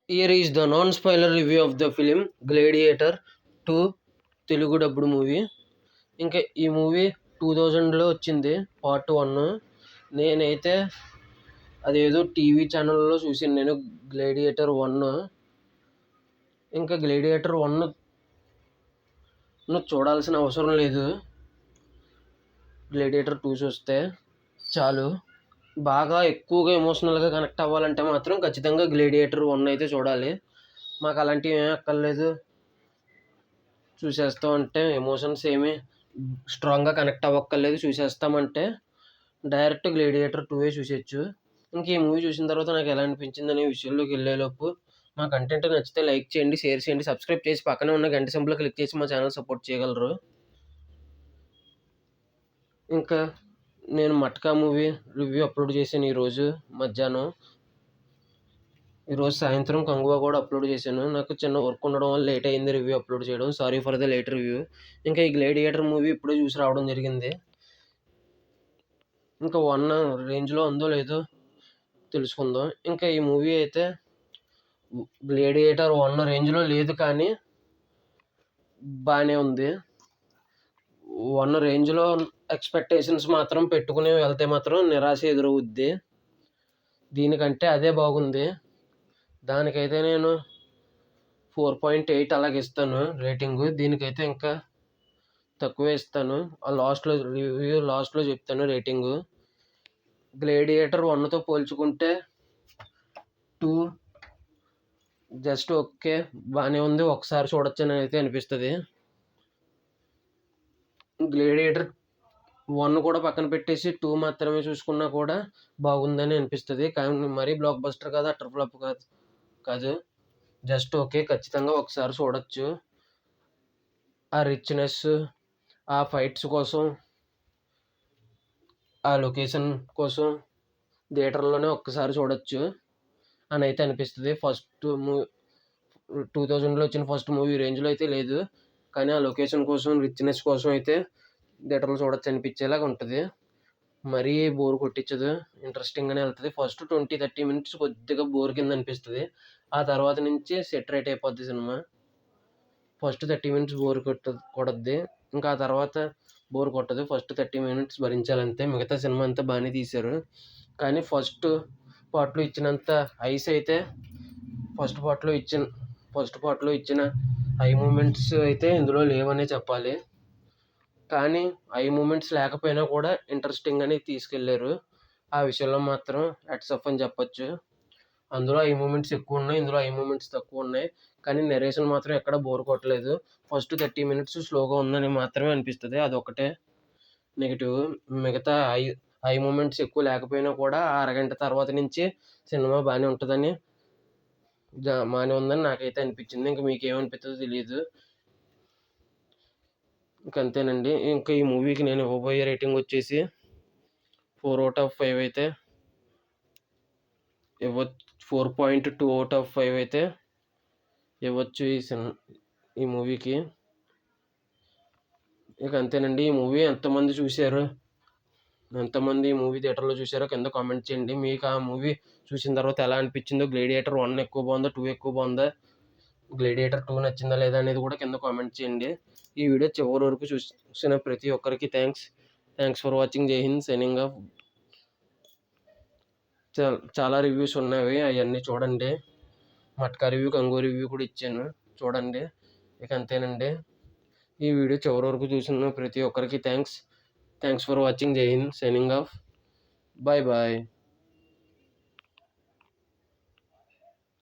Here is the non-spoiler review of the film Gladiator 2 Telugu డబ్బుడు movie. ఇంకా ఈ movie 2000లో వచ్చింది part 1. నేనైతే అదేదో టీవీ ఛానల్లో చూసాను నేను గ్లేడియేటర్ 1. ఇంకా గ్లేడియేటర్ 1 చూడాల్సిన అవసరం లేదు, గ్లేడియేటర్ 2 చూస్తే చాలు. బాగా ఎక్కువగా ఎమోషనల్గా కనెక్ట్ అవ్వాలంటే మాత్రం ఖచ్చితంగా గ్లేడియేటర్ 1 అయితే చూడాలి. మాకు అలాంటివి ఏమీ అక్కర్లేదు, చూసేస్తామంటే ఎమోషన్స్ ఏమీ స్ట్రాంగ్గా కనెక్ట్ అవ్వక్కర్లేదు, చూసేస్తామంటే డైరెక్ట్ గ్లేడియేటర్ 2 చూసేయచ్చు. ఇంక ఈ మూవీ చూసిన తర్వాత నాకు ఎలా అనిపించింది అనే విషయంలోకి వెళ్ళేలోపు మా కంటెంట్ నచ్చితే లైక్ చేయండి, షేర్ చేయండి, సబ్స్క్రైబ్ చేసి పక్కనే ఉన్న గంట సింబల్ క్లిక్ చేసి మా ఛానల్ సపోర్ట్ చేయగలరు. ఇంకా నేను మట్కా మూవీ రివ్యూ అప్లోడ్ చేశాను ఈరోజు మధ్యాహ్నం. ఈరోజు సాయంత్రం కంగువా కూడా అప్లోడ్ చేశాను. నాకు చిన్న వర్క్ ఉండడం వల్ల లేట్ అయింది రివ్యూ అప్లోడ్ చేయడం. Sorry for the late review. ఇంకా ఈ గ్లేడియేటర్ మూవీ ఇప్పుడే చూసి రావడం జరిగింది. ఇంకా 1 రేంజ్లో ఉందో లేదో తెలుసుకుందాం. ఇంకా ఈ మూవీ అయితే గ్లేడియేటర్ 1 రేంజ్లో లేదు, కానీ బాగానే ఉంది. 1 రేంజ్లో ఎక్స్పెక్టేషన్స్ మాత్రం పెట్టుకుని వెళ్తే మాత్రం నిరాశ ఎదురవుద్ది. దీనికంటే అదే బాగుంది. దానికైతే నేను 4.8 అలాగే ఇస్తాను రేటింగు. దీనికైతే ఇంకా తక్కువే ఇస్తాను. ఆ లాస్ట్లో చెప్తాను రేటింగు. గ్లేడియేటర్ 1తో పోల్చుకుంటే 2 జస్ట్ ఓకే, బాగానే ఉంది, ఒకసారి చూడొచ్చని అయితే అనిపిస్తుంది. గ్లేడియేటర్ 1 కూడా పక్కన పెట్టేసి 2 మాత్రమే చూసుకున్నా కూడా బాగుందని అనిపిస్తుంది. కానీ మరీ బ్లాక్ బస్టర్ కాదు, అటర్ ఫ్లాప్ కాదు, జస్ట్ ఓకే, ఖచ్చితంగా ఒకసారి చూడొచ్చు. ఆ రిచ్నెస్, ఆ ఫైట్స్ కోసం, ఆ లొకేషన్ కోసం థియేటర్లోనే ఒక్కసారి చూడొచ్చు అని అయితే అనిపిస్తుంది. 2000లో వచ్చిన ఫస్ట్ మూవీ రేంజ్లో అయితే లేదు, కానీ ఆ లొకేషన్ కోసం, రిచ్నెస్ కోసం అయితే థియేటర్లో చూడొచ్చు అనిపించేలాగా ఉంటుంది. మరీ బోర్ కొట్టించదు, ఇంట్రెస్టింగ్గానే వెళ్తుంది. ఫస్ట్ 20-30 మినిట్స్ కొద్దిగా బోర్ కింద అనిపిస్తుంది. ఆ తర్వాత నుంచి సెట్ రైట్ అయిపోద్ది సినిమా. ఫస్ట్ 30 మినిట్స్ బోర్ కొట్టద్ది, ఇంకా ఆ తర్వాత బోర్ కొట్టదు. ఫస్ట్ 30 మినిట్స్ భరించాలంతే. మిగతా సినిమా అంతా బాగానే తీశారు, కానీ ఫస్ట్ పార్ట్లో ఇచ్చినంత ఐస్ అయితే ఫస్ట్ పార్ట్లో ఇచ్చిన ఐ మూమెంట్స్ అయితే ఇందులో లేవనే చెప్పాలి. కానీ ఐ మూమెంట్స్ లేకపోయినా కూడా ఇంట్రెస్టింగ్గానే తీసుకెళ్లారు. ఆ విషయంలో మాత్రం హ్యాట్స్ ఆఫ్ అని చెప్పొచ్చు. అందులో ఐ మూమెంట్స్ ఎక్కువ ఉన్నాయి, ఇందులో ఐ మూమెంట్స్ తక్కువ ఉన్నాయి, కానీ నెరేషన్ మాత్రం ఎక్కడ బోర్ కొట్టలేదు. ఫస్ట్ 30 మినిట్స్ స్లోగా ఉందని మాత్రమే అనిపిస్తుంది, అదొకటే నెగిటివ్. మిగతా ఐ మూమెంట్స్ ఎక్కువ లేకపోయినా కూడా అరగంట తర్వాత నుంచి సినిమా బాగానే ఉంటుందని నాకైతే అనిపించింది. ఇంకా మీకు ఏమనిపిస్తుందో తెలియదు. ఇంకంతేనండి. ఇంకా ఈ మూవీకి నేను ఇవ్వబోయే రేటింగ్ వచ్చేసి 4/5 అయితే ఇవ్వచ్చు. 4.2/5 అయితే ఇవ్వచ్చు ఈ మూవీకి. ఇక అంతేనండి. ఈ మూవీ ఎంతమంది చూశారు, ఎంతమంది ఈ మూవీ థియేటర్లో చూశారో కింద కామెంట్ చేయండి. మీకు ఆ మూవీ చూసిన తర్వాత ఎలా అనిపించిందో, గ్లేడియేటర్ 1 ఎక్కువ బాగుందా, 2 ఎక్కువ బాగుందా, గ్లేడియేటర్ 2 నచ్చిందా లేదా అనేది కూడా కింద కామెంట్ చేయండి. ఈ వీడియో చివరి వరకు చూసిన ప్రతి ఒక్కరికి thanks for watching. Jai Hind, signing of. చాలా రివ్యూస్ ఉన్నాయి, అవన్నీ చూడండి. మట్కా రివ్యూ, కంగు రివ్యూ కూడా ఇచ్చాను, చూడండి. ఇక అంతేనండి. ఈ వీడియో చివరి వరకు చూసిన ప్రతి ఒక్కరికి thanks for watching. Jai Hind, signing off. Bye bye.